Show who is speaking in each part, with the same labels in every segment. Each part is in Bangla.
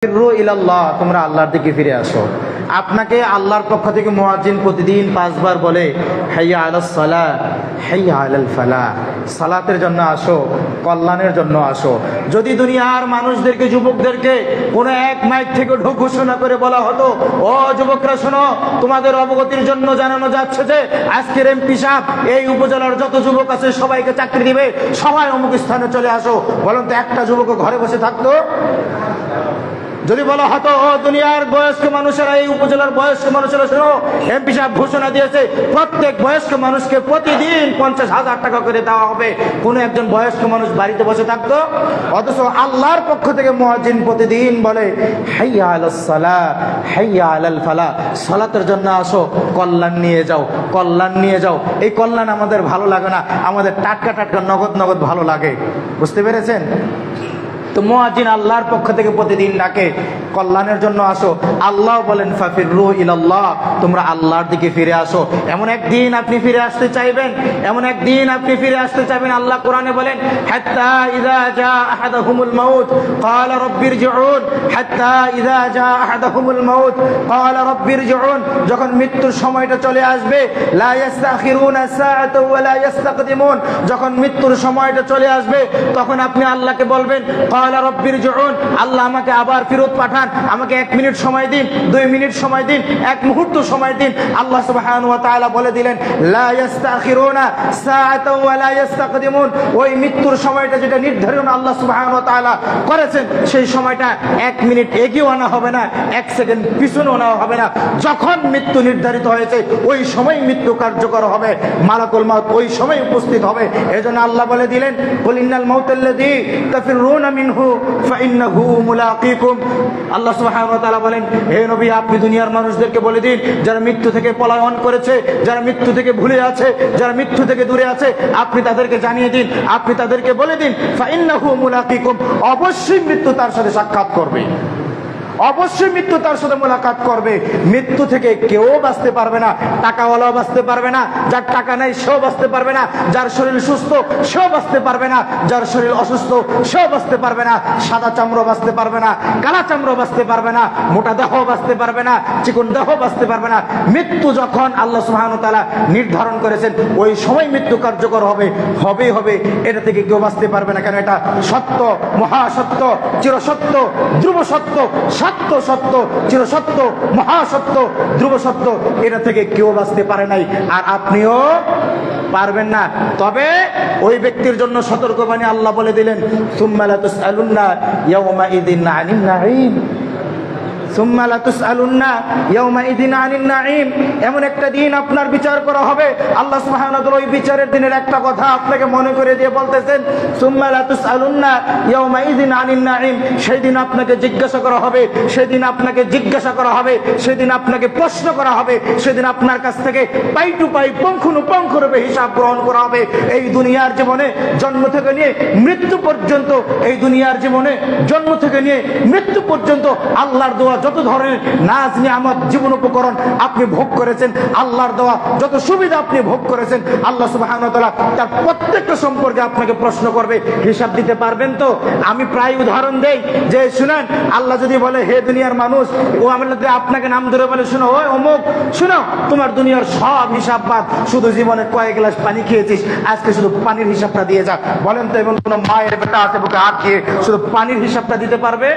Speaker 1: তোমরা আল্লাহর দিকে ফিরে আসো। আপনাকে আল্লাহর পক্ষ থেকে মুয়াজ্জিন প্রতিদিন 5 বার বলে হাইয়া আলাস সালাহ হাইয়া আলাল ফালাহ, সালাতের জন্য আসো, কল্যাণের জন্য আসো। যদি দুনিয়ার মানুষদেরকে, যুবকদেরকে কোনো এক মাইক থেকে ঘোষণা করে বলা হতো, ও যুবকরা শোনো, তোমাদের অবগতির জন্য জানানো যাচ্ছে যে আজকের এমপি সাহেব এই উপজেলার যত যুবক আছে সবাইকে চাকরি দিবে, সবাই অমুক স্থানে চলে আসো, বলেন তো একটা যুবক ঘরে বসে থাকতো? যদি বলা হতো, ও দুনিয়ার বয়স্ক মানুষেরা, এই উপজেলার বয়স্ক মানুষেরা শোনো, এমপি সাহেব ঘোষণা দিয়েছে প্রত্যেক বয়স্ক মানুষকে প্রতিদিন 50,000 টাকা করে দেওয়া হবে, কোন একজন বয়স্ক মানুষ বাড়িতে বসে থাকতো? অথচ আল্লাহর পক্ষ থেকে মুয়াজ্জিন প্রতিদিন বলে হাইয়া আলাস সালাহ হাইয়া আলাল ফালাহ, সালাতের জন্য আসো, কল্যাণ নিয়ে যাও, কল্যাণ নিয়ে যাও। এই কল্যাণ আমাদের ভালো লাগে না, আমাদের টাটকা টাটকা নগদ নগদ ভালো লাগে। বুঝতে পেরেছেন? তো মুয়াজ্জিন আল্লাহর পক্ষ থেকে প্রতিদিন ডাকে কল্যাণের জন্য আসো। আল্লাহ বলেন ফাফিরু ইলাল্লাহ, তোমরা আল্লাহর দিকে ফিরে আসো। এমন একদিন আপনি ফিরে আসতে চাইবেন, এমন একদিন আপনি ফিরে আসতে চাইবেন। আল্লাহ কোরআনে বলেন হাত্তা ইযা জা আহাদাহুমুল মাউত ক্বালা রাব্বিরজিউন, হাত্তা ইযা জা আহাদাহুমুল মাউত ক্বালা রাব্বিরজিউন, যখন মৃত্যুর সময়টা চলে আসবে, লা ইস্তাখিরুনা সাআতাও ওয়া লা ইস্তাকদিমুন, যখন মৃত্যুর সময়টা চলে আসবে তখন আপনি আল্লাহকে বলবেন ক্বালা রাব্বিরজিউন, আল্লাহ আমাকে আবার ফেরত পাঠান, আমাকে 1 মিনিট সময় দিন, 2 মিনিট সময় দিন, 1 মুহূর্ত সময় দিন। আল্লাহ সুবহানাহু ওয়া তাআলা বলে দিলেন লা ইস্তাখিরুনা সাআতাও ওয়া লা ইস্তাকদিমুন, ওই মৃত্যুর সময়টা যেটা নির্ধারণ আল্লাহ সুবহানাহু ওয়া তাআলা করেছেন, সেই সময়টা 1 মিনিট এগিয়েও আনা হবে না, 1 সেকেন্ড পিছনেও আনা হবে না। যখন মৃত্যু নির্ধারিত হয়েছে ওই সময় মৃত্যু কার্যকর হবে, মালাকুল মাউত ওই সময় উপস্থিত হবে। এজন্য আল্লাহ বলে দিলেন কুল ইন্নাল মাউতাল্লাযী তাফিরুনা মিনহু ফাইন্নাহু মুলাকীকুম। আল্লাহ সুবহানাহু ওয়া তাআলা বলেন, হে নবী, আপনি দুনিয়ার মানুষদেরকে বলে দিন, যারা মৃত্যু থেকে পলায়ন করেছে, যারা মৃত্যু থেকে ভুলে আছে, যারা মৃত্যু থেকে দূরে আছে, আপনি তাদেরকে জানিয়ে দিন, আপনি তাদেরকে বলে দিন ফাইন্নাহু মুলাকীকুম, অবশ্যই মৃত্যু তার সাথে সাক্ষাৎ করবে, অবশ্যই মৃত্যু তার সাথে মোলাকাত করবে। মৃত্যু থেকে কেউ বাঁচতে পারবে না, টাকাওয়ালাও বাঁচতে পারবে না, যার টাকা নাই সেও বাঁচতে পারবে না, যার শরীর সুস্থ সেও বাঁচতে পারবে না, যার শরীর অসুস্থ সেও বাঁচতে পারবে না, সাদা চামড়া বাঁচতে পারবে না, কালা চামড়া বাঁচতে পারবে না, মোটা দেহ বাঁচতে পারবে না, চিকন দেহ বাঁচতে পারবে না। মৃত্যু যখন আল্লাহ সুবহানাহু ওয়া তাআলা নির্ধারণ করেছেন ওই সময় মৃত্যু কার্যকর হবে, হবেই হবে, এটা থেকে কেউ বাঁচতে পারবে না। কেন? এটা সত্য, মহাসত্য, চিরসত্য, ধ্রুব সত্য, সত্য সত্য, চিরসত্য, মহাসত্য, ধ্রুব সত্য, এটা থেকে কেউ বাঁচতে পারে নাই, আর আপনিও পারবেন না। তবে ওই ব্যক্তির জন্য সতর্কবাণী আল্লাহ বলে দিলেন সুম্মা লা তুসআলুন্না ইয়াওমাইযিন আনিন নাঈম, সুম্মা লা তুসআলুন্না ইয়াওমাইযিন আনিন নাঈম, এমন একটা দিন আপনার বিচার করা হবে। আল্লাহ সুবহানাহু ওয়া তাআলা ওই বিচারের দিনের একটা কথা আপনাকে মনে করে দিয়ে বলতেছেন সুম্মা লা তুসআলুন্না ইয়াওমাইযিন আনিন নাঈম, সেই দিন আপনাকে জিজ্ঞাসা করা হবে, সেদিন আপনাকে জিজ্ঞাসা করা হবে, সেদিন আপনাকে প্রশ্ন করা হবে, সেদিন আপনার কাছ থেকে পাই টু পাই, পঙ্খানুপঙ্খ রূপে হিসাব গ্রহণ করা হবে। এই দুনিয়ার জীবনে জন্ম থেকে নিয়ে মৃত্যু পর্যন্ত, এই দুনিয়ার জীবনে জন্ম থেকে নিয়ে মৃত্যু পর্যন্ত আল্লাহর দেওয়া যত ধরনের নাজ নিয়ামত, জীবন উপকরণ আপনি ভোগ করেছেন, আল্লাহর দেওয়া যত সুবিধা আপনি ভোগ করেছেন, আল্লাহ সুবহানাহু ওয়া তাআলা তার প্রত্যেকটা সম্পর্কে আপনাকে প্রশ্ন করবে। হিসাব দিতে পারবেন তো? আমি প্রায় উদাহরণ দেই যে শুনেন, আল্লাহ যদি বলে হে দুনিয়ার মানুষ, ও আমাদের আপনাকে নাম ধরে বলে শোনো, ওই অমুক শোনো, তোমার দুনিয়ার সব হিসাব বাদ, শুধু জীবনে কয়েক গ্লাস পানি খেয়েছিস, আজকে শুধু পানির হিসাবটা দিয়ে যা। বলেন তো এমন কোন মায়ের বেটা আছে বুকে হাত দিয়ে শুধু পানির হিসাবটা দিতে পারবে?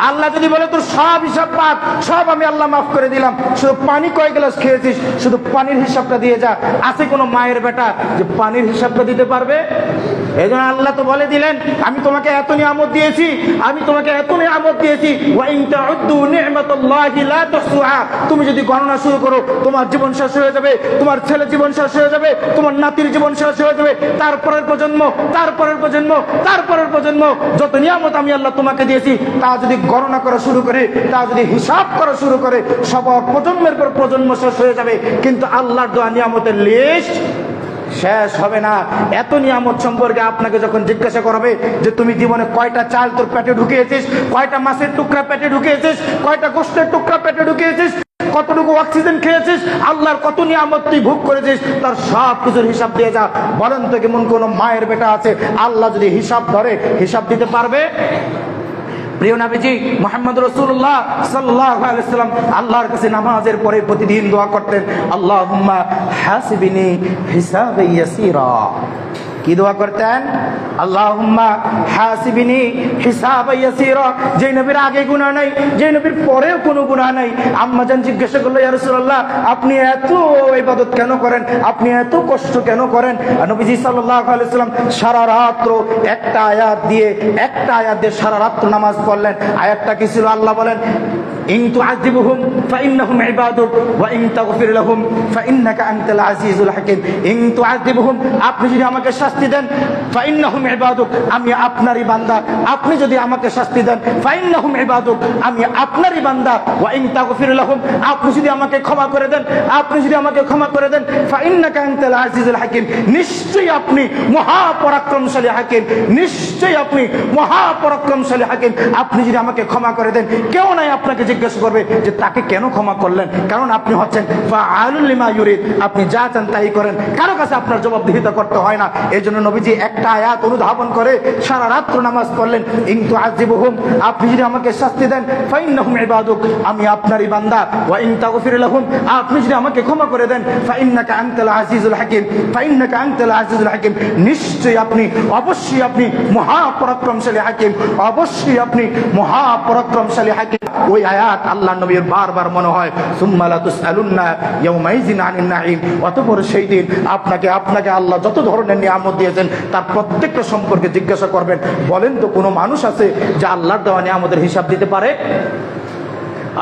Speaker 1: আল্লাহ যদি বলে তোর সব হিসাব বাদ, সব আমি আল্লাহ মাফ করে দিলাম, শুধু পানি কয় গ্লাস খেয়েছিস, শুধু পানির হিসাবটা দিয়ে যা, আছে কোনো মায়ের বেটা যে পানির হিসাবটা দিতে পারবে? এই জন্য আল্লাহ তো বলে দিলেন আমি তোমাকে এত নিয়ামত দিয়েছি, আমি তোমাকে এত নিয়ামত দিয়েছি, ওয়া ইন তাউদ্দু নি'মাতাল্লাহি লা তুহসুহা, তুমি যদি গণনা শুরু করো তোমার জীবন শেষ হয়ে যাবে, তোমার ছেলে জীবন শেষ হয়ে যাবে, তোমার নাতির জীবন শেষ হয়ে যাবে, তারপরের প্রজন্ম, তারপরের প্রজন্ম, তারপরের প্রজন্ম, যত নিয়ামত আমি আল্লাহ তোমাকে দিয়েছি তা যদি গণনা করা শুরু করে, তা যদি হিসাব করা শুরু করে, সব প্রজন্মের পর প্রজন্ম শেষ হয়ে যাবে, কিন্তু আল্লাহর দেওয়া নিয়ামতের লিস্ট শেষ হবে না। এত নিয়ামত সম্পর্কে আপনাকে যখন জিজ্ঞাসা করবে যে তুমি জীবনে কয়টা চাল তোর পেটে ঢুকিয়েছিস, কয়টা মাছের টুকরা পেটে ঢুকিয়েছিস, কয়টা গোশতের টুকরা পেটে ঢুকিয়েছিস, কতটুকু অক্সিজেন খেয়েছিস, আল্লাহর কত নিয়ামত তুই ভোগ করেছিস, তার সব কিছুর হিসাব দিয়ে যা। বলেন তো কেমন কোন মায়ের বেটা আছে আল্লাহ যদি হিসাব ধরে হিসাব দিতে পারবে? প্রিয় নবীজি মুহাম্মদ রাসূলুল্লাহ সাল্লাল্লাহু আলাইহি ওয়াসাল্লাম আল্লাহর কাছে নামাজের পরে প্রতিদিন দোয়া করতেন, আল্লাহুম্মা হাসিবনি হিসাবান ইয়াসীরা। কি দোয়া করতেন? আল্লাহুম্মা হাসিবনি হিসাবান ইয়াসীরা। যে নবীর আগে গুনাহ নাই, যে নবীর পরেও কোনো গুনাহ নাই। আম্মা জান জিজ্ঞাসা করলো, ইয়া রাসূলুল্লাহ আপনি এত ইবাদত কেন করেন, আপনি এত কষ্ট কেন করেন? আর নবীজি সাল্লাল্লাহু আলাইহি ওয়াসাল্লাম সারা রাত একটা আয়াত দিয়ে সারা রাত নামাজ পড়লেন। আয়াতটা কি ছিল? আল্লাহ বলেন, ইন তুআযিবুহুম ফাইন্নাহুম ইবাদুক ওয়া ইন তাগফির লাহুম ফাইন্নাকা আনতাল আজিজুল হাকীম। ইন তুআযিবুহুম, আপনি যদি আমাকে শাস্তি দেন, ফাইন্নাহুম ইবাদুক, আমি আপনারই বান্দা। আপনি যদি আমাকে শাস্তি দেন, ফাইন্নাহুম ইবাদুক, আমি আপনারই বান্দা। ওয়া ইন তাগফির লাহুম, আপনি যদি আমাকে ক্ষমা করে দেন, ফাইন্নাকা আনতাল আজিজুল হাকীম, নিশ্চয়ই আপনি মহাপরাক্রমশালী হাকীম, নিশ্চয়ই আপনি মহাপরাক্রমশালী হাকীম। আপনি যদি আমাকে ক্ষমা করে দেন, কেউ নাই আপনাকে জিজ্ঞাসা করবে যে তাকে কেন ক্ষমা করলেন, কারণ আপনি হচ্ছেন ফাআলুল লিমা ইউরিদ, আপনি যা চান তাই করেন, কারো কাছে আপনার জবাবদিহিতা করতে হয় না। এই জন্য নবীজি একটা আয়াত অনুধাবন করে সারা রাত্র নামাজ পড়লেন, ইন তুআযিবুহুম, আপনি যদি আমাকে শাস্তি দেন, ফাইন্নাহুম ইবাদুক, আমি আপনারই বান্দা। ওয়া ইন তাগফির লাহুম, আপনি যদি আমাকে ক্ষমা করে দেন, ফাইন্নাকা আনতাল আজিজুল হাকীম, ফাইন্নাকা আনতাল আজিজুল হাকীম, নিশ্চয়ই আপনি, অবশ্যই আপনি মহাপরাক্রমশালী হাকীম, অবশ্যই আপনি মহাপরাক্রমশালী হাকীম। ওই আয়াত আল্লাহ নবীর বারবার মনে হয়, সুম্মা লা তুসআলুন্না ইয়াওমাইযিন আনিন নাঈম, অতঃপর সেই দিন আপনাকে আল্লাহ যত ধরনের নিয়ামত দিয়েছেন তার প্রত্যেকটা সম্পর্কে জিজ্ঞাসা করবেন। বলেন তো কোনো মানুষ আছে যে আল্লাহর দেওয়া নিয়ামতের হিসাব দিতে পারে?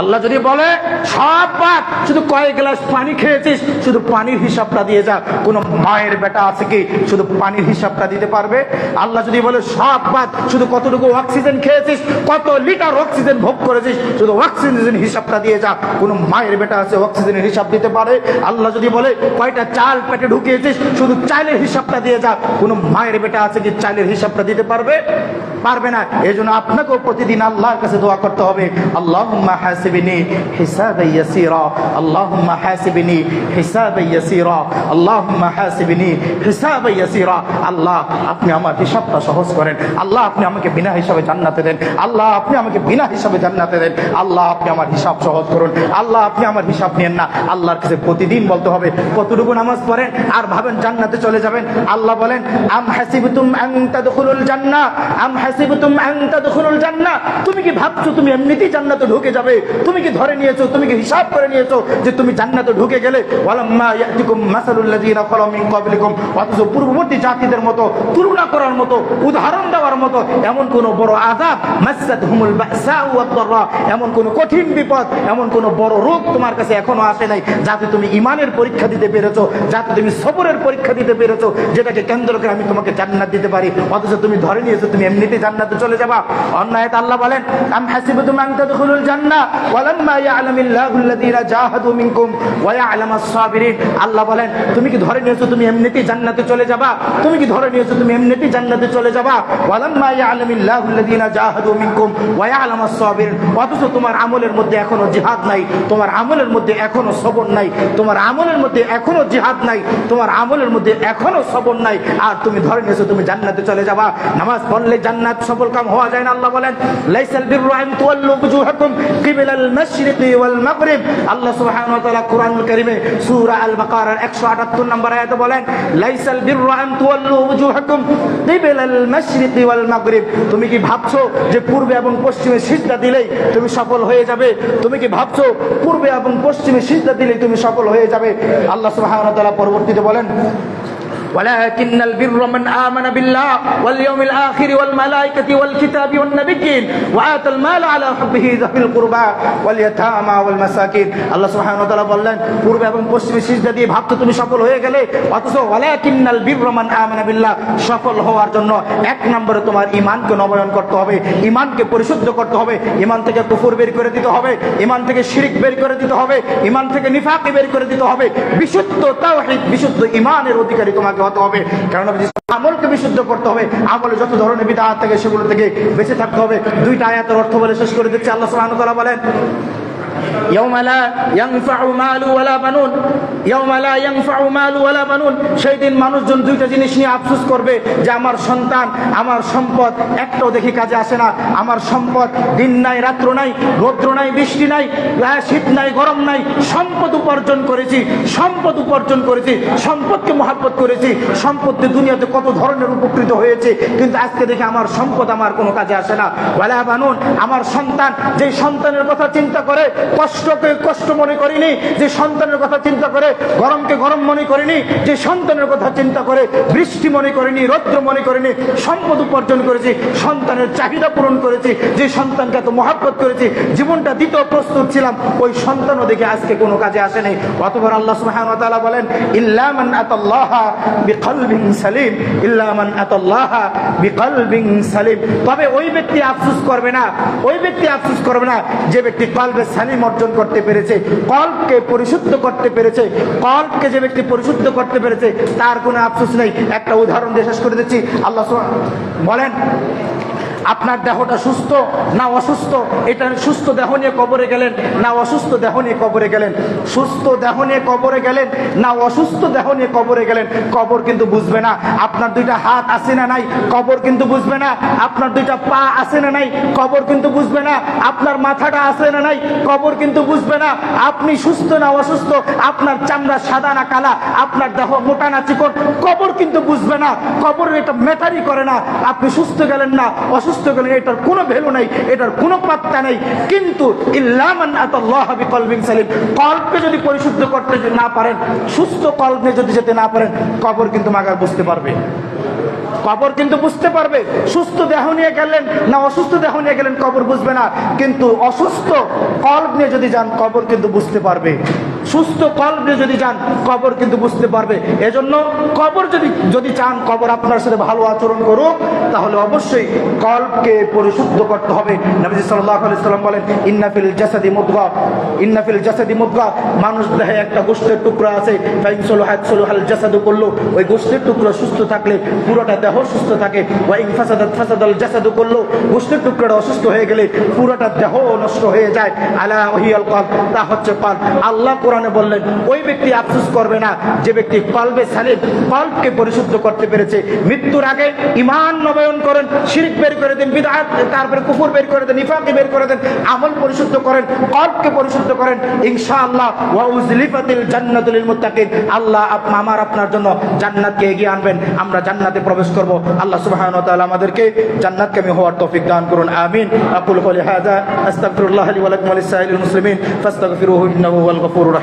Speaker 1: আল্লাহ যদি বলে সব বাদ, শুধু কয়েক গ্লাস পানি খেয়েছিস, শুধু পানির হিসাবটা দিয়ে যা, কোন মায়ের বেটা আছে কি শুধু পানির হিসাবটা দিতে পারবে? আল্লাহ যদি বলে সব বাদ, শুধু কতটুকু অক্সিজেন খেয়েছিস, কত লিটার অক্সিজেন ভোগ করেছিস, শুধু অক্সিজেন হিসাবটা দিয়ে যা, কোন মায়ের বেটা আছে অক্সিজেনের হিসাব দিতে পারে? আল্লাহ যদি বলে কয়টা চাল পেটে ঢুকিয়েছিস, শুধু চালের হিসাবটা দিয়ে যা, কোন মায়ের বেটা আছে কি চালের হিসাবটা দিতে পারবে? পারবে না। এই জন্য আপনাকেও প্রতিদিন আল্লাহর কাছে দোয়া করতে হবে, আল্লাহুম্মা হাসিবনি হিসাবান ইয়াসীরা, আল্লাহুম্মা হাসিবনি হিসাবান ইয়াসীরা, আল্লাহুম্মা হাসিবনি হিসাবান ইয়াসীরা। আল্লাহ আপনি আমার হিসাবটা সহজ করেন, আল্লাহ আপনি আমাকে বিনা হিসাবে জান্নাতে দেন, আল্লাহ আপনি আমাকে বিনা হিসাবে জান্নাতে দেন, আল্লাহ আপনি আমার হিসাব সহজ করুন, আল্লাহ আপনি আমার হিসাব নেন না। আল্লাহর কাছে প্রতিদিন বলতে হবে। কতটুকু নামাজ পড়েন আর ভাবেন জান্নাতে চলে যাবেন? আল্লাহ বলেন, আম হাসিবতুম আন তাদখুলুল জান্নাহ, আম হাসিবতুম আন তাদখুলুল জান্নাহ, তুমি কি ভাবছো তুমি এমনিতেই জান্নাতে ঢুকে যাবে? তুমি কি ধরে নিয়েছো, তুমি কি হিসাব করে নিয়েছো যে তুমি জান্নাতে ঢুকে গেলে? ওয়ালাম্মা ইয়াতিকুম মাসালুল লাযিনা খালাউ মিন ক্বাবলিকুম, অথচ পূর্ববর্তী জাতিদের মতো, তুলনা করার মতো, উদাহরণ দেওয়ার মতো এমন কোন বড় আযাব, মাসাতহুমুল বাসা ওয়াদ দাররা, এমন কোন কঠিন বিপদ, এমন কোন বড় রোগ তোমার কাছে এখনো আসে নাই, যাতে তুমি ঈমানের পরীক্ষা দিতে পেরেছো, যাতে তুমি সবরের পরীক্ষা দিতে পেরেছো, যেটাকে কেন্দ্র করে আমি তোমাকে জান্নাত দিতে পারি, অথচ তুমি ধরে নিয়েছো তুমি এমনিতেই জান্নাতে চলে যাবা। অন্য আয়াতে আল্লাহ বলেন, আম হাসিবতুম আন তাদখুলুল জান্নাহ ওয়ালাম্মা ইয়ালামিল্লাহু আল্লাযীনা জাহাদু মিনকুম ওয়া ইয়ালামাস সাবিরিন। আল্লাহ বলেন, তুমি কি ধরে নিয়েছো তুমি এমনিতেই জান্নাতে চলে যাবা? তুমি কি ধরে নিয়েছো তুমি এমনিতেই জান্নাতে চলে যাবা? ওয়ালাম্মা ইয়ালামিল্লাহু আল্লাযীনা জাহাদু মিনকুম ওয়া ইয়ালামাস সাবিরিন, অথচ তোমার আমলের মধ্যে এখনো জিহাদ নাই, তোমার আমলের মধ্যে এখনো সবর নাই, তোমার আমলের মধ্যে এখনো জিহাদ নাই, তোমার আমলের মধ্যে এখনো সবর নাই, আর তুমি ধরে নিয়েছো তুমি জান্নাতে চলে যাবা। নামাজ পড়লে জান্নাত সফল কাম হওয়া যায় না। আল্লাহ বলেন, লাইসাল বিররু আন তুওয়াল্লু বুজুহাকুম কিবলাল মাশরিকি ওয়াল মাগরিব। আল্লাহ সুবহানাহু ওয়া তাআলা কুরআনুল কারীমে সূরা আল বাকারার 178 নম্বর আয়াতে বলেন, লাইসাল বিররু আন তুওয়াল্লু বুজুহাকুম কিবলাল মাশরিকি ওয়াল মাগরিব। তুমি কি ভাবছো যে পূর্বে এবং পশ্চিমে সিজদা দিলেই তুমি সফল হয়ে যাবে? তুমি কি ভাবছো পূর্বে এবং পশ্চিমে সিজদা দিলেই তুমি সফল হয়ে যাবে? আল্লাহ সুবহানাহু ওয়া তাআলা পরবর্তীতে বলেন, ولكن البر من آمن بالله واليوم الآخر والملائكة والكتاب والنبيين وآتى المال على حبه ذوي القربى واليتامى والمساكين। আল্লাহ সুবহানাহু ওয়া তাআলা বললেন, পূর্বে এবং পশ্চিমে সিজদা দিয়ে ভাবছো তুমি সফল হয়ে গেলে, অথচ ওয়ালাকিন্নাল বিররা মান আমানা বিল্লাহ, সফল হওয়ার জন্য এক নম্বরে তোমার ঈমানকে নবায়ন করতে হবে, ঈমানকে পরিশুদ্ধ করতে হবে, ঈমান থেকে কুফর বের করে দিতে হবে, ঈমান থেকে শিরক বের করে দিতে হবে, ঈমান থেকে নিফাক বের করে দিতে হবে, বিশুদ্ধ তাওহীদ, বিশুদ্ধ ঈমানের অধিকারী তোমাকে হতে হবে। কারণ আমলকে বিশুদ্ধ করতে হবে, আমলে যত ধরনের বিদআত থাকে সেগুলো থেকে বেঁচে থাকতে হবে। দুইটা আয়াতের অর্থ বলে শেষ করে দিচ্ছি। আল্লাহ সুবহানাহু ওয়া তাআলা বলেন, ইয়াউমা লা ইয়ানফাউ মালু ওয়ালা বানুন, ইয়াউমা লা ইয়ানফাউ মালু ওয়ালা বানুন, সেই দিন মানুষজন দুইটা জিনিস নিয়ে আফসোস করবে যে আমার সন্তান, আমার সম্পদ একটাও দেখি কাজে আসে না। আমার সম্পদ দিন নাই রাত্র নাই, রৌদ্র নাই বৃষ্টি নাই, শীত নাই গরম নাই, সম্পদ উপার্জন করেছি, সম্পদ উপার্জন করেছি, সম্পদকে মহাব্বত করেছি, সম্পদ দিয়ে দুনিয়াতে কত ধরনের উপকৃত হয়েছে, কিন্তু আজকে দেখে আমার সম্পদ আমার কোনো কাজে আসে না। ওয়ালা বানুন, আমার সন্তান, যে সন্তানের কথা চিন্তা করে কষ্টকে কষ্ট মনে করিনি, যে সন্তানের কথা চিন্তা করে গরমকে গরম মনে করিনি, যে সন্তানের কথা চিন্তা করে বৃষ্টি মনে করিনি, রৌদ্র মনে করিনি, সম্পদ উপার্জন করেছি, সন্তানের চাহিদা পূরণ করেছি, যে সন্তানকে এত মহাব্বত করেছি, জীবনটা দিতেও প্রস্তুত ছিলাম, ওই সন্তানও দেখে আজকে কোনো কাজে আসে নাই। অতঃপর আল্লাহ সুবহানাহু ওয়া তাআলা বলেন, ইল্লা মান আতাল্লাহা বিকলবিন সালিম, ইল্লা মান আতাল্লাহা বিকলবিন সালিম, তবে ওই ব্যক্তি আফসোস করবে না, ওই ব্যক্তি আফসোস করবে না যে ব্যক্তি কলবে সালিম অর্জন করতে পেরেছে, কলবকে পরিশুদ্ধ করতে পেরেছে, কলবকে যে ব্যক্তি পরিশুদ্ধ করতে পেরেছে তার কোনো আফসোস নেই। একটা উদাহরণ দিয়ে শেষ করে দিচ্ছি। আল্লাহ বলেন, আপনার দেহটা সুস্থ না অসুস্থ, এটা সুস্থ দেহ নিয়ে কবরে গেলেন না অসুস্থ দেহ নিয়ে কবরে গেলেন, সুস্থ দেহ নিয়ে কবরে গেলেন না অসুস্থ দেহ নিয়ে কবরে গেলেন, কবর কিন্তু বুঝবে না। আপনার দুইটা হাত আছে না নাই, কবর কিন্তু বুঝবে না। আপনার দুইটা পা আছে না নাই, কবর কিন্তু বুঝবে না। আপনার মাথাটা আছে না নাই, কবর কিন্তু বুঝবে না। আপনি সুস্থ না অসুস্থ, আপনার চামড়া সাদা না কালা, আপনার দেহ মোটা না চিকন, কবর কিন্তু বুঝবে না। কবর এটা ম্যাটারই করে না। আপনি সুস্থ গেলেন না অসুস্থ গেলেন, এটার কোনো ভ্যালু নাই, এটার কোনো পাত্তা নেই। কিন্তু ইল্লা মান আতাল্লাহা বিকলবিন সালিম, কলবকে যদি পরিশুদ্ধ করতে না পারেন, সুস্থ কলবে যদি যেতে না পারেন, কবর কিন্তু মাগার বুঝতে পারবে, কবর কিন্তু বুঝতে পারবে। সুস্থ দেহ নিয়ে গেলেন না অসুস্থ দেহ নিয়ে গেলেন, কবর বুঝবে না। কিন্তু অসুস্থ কলব নিয়ে যদি যান, কবর কিন্তু বুঝতে পারবে। সুস্থ কলব নিয়ে যদি যান, কবর কিন্তু বুঝতে পারবে। এজন্য কবর যদি চান কবর আপনার সাথে ভালো আচরণ করুক, তাহলে অবশ্যই কলবকে পরিশুদ্ধ করতে হবে। নবী সাল্লাল্লাহু আলাইহি ওয়াসাল্লাম বলেন, ইন্না ফিল জাসাদি মুদগা, ইন্না ফিল জাসাদি মুদগা, মানুষ দেহে একটা গোশতের টুকরা আছে, ফাইন সলুহাত সলুহাল জাসাদু কুল্লু, ওই গোশতের টুকরা সুস্থ থাকলে পুরোটা দেহ সুস্থ থাকে। ওয়া ইন ফাসাদাত ফাসাদাল জাসাদু কুল্লু, গোশতের টুকরাটা অসুস্থ হয়ে গেলে পুরোটা দেহ নষ্ট হয়ে যায়। আলা ওয়াহিয়াল কলব, তা হচ্ছে কলব। আল্লাহ কোরআনে বললেন, ওই ব্যক্তি আফসোস করবে না যে ব্যক্তি কলবে সালিম, কলবকে পরিশুদ্ধ করতে পেরেছে। মৃত্যুর আগে ঈমান নবায়ন করেন, শিরক বের করে দেন, বিদআত, তারপরে কুফর বের করে দেন, নিফাক বের করে দেন, আমল পরিশুদ্ধ করেন, কলবকে পরিশুদ্ধ করেন, ইনশাআল্লাহ ওয়া উজলিফাতিল জান্নাতু লিল মুত্তাকিন, আল্লাহ আমার আপনার জন্য জান্নাতকে এগিয়ে আনবেন, আমরা জান্নাতে প্রবেশ করব। আল্লাহ সুবহানাহু ওয়া তাআলা আমাদেরকে জান্নাতকামী হওয়ার তৌফিক দান করুন, আমিন। আকুলু কওলি হাযা আস্তাগফিরুল্লাহ লি ওয়া লাকুম ওয়া লিসাইরিল মুসলিমিন ফাস্তাগফিরুহু ইন্নাহু হুয়াল গফুরুর রহিম।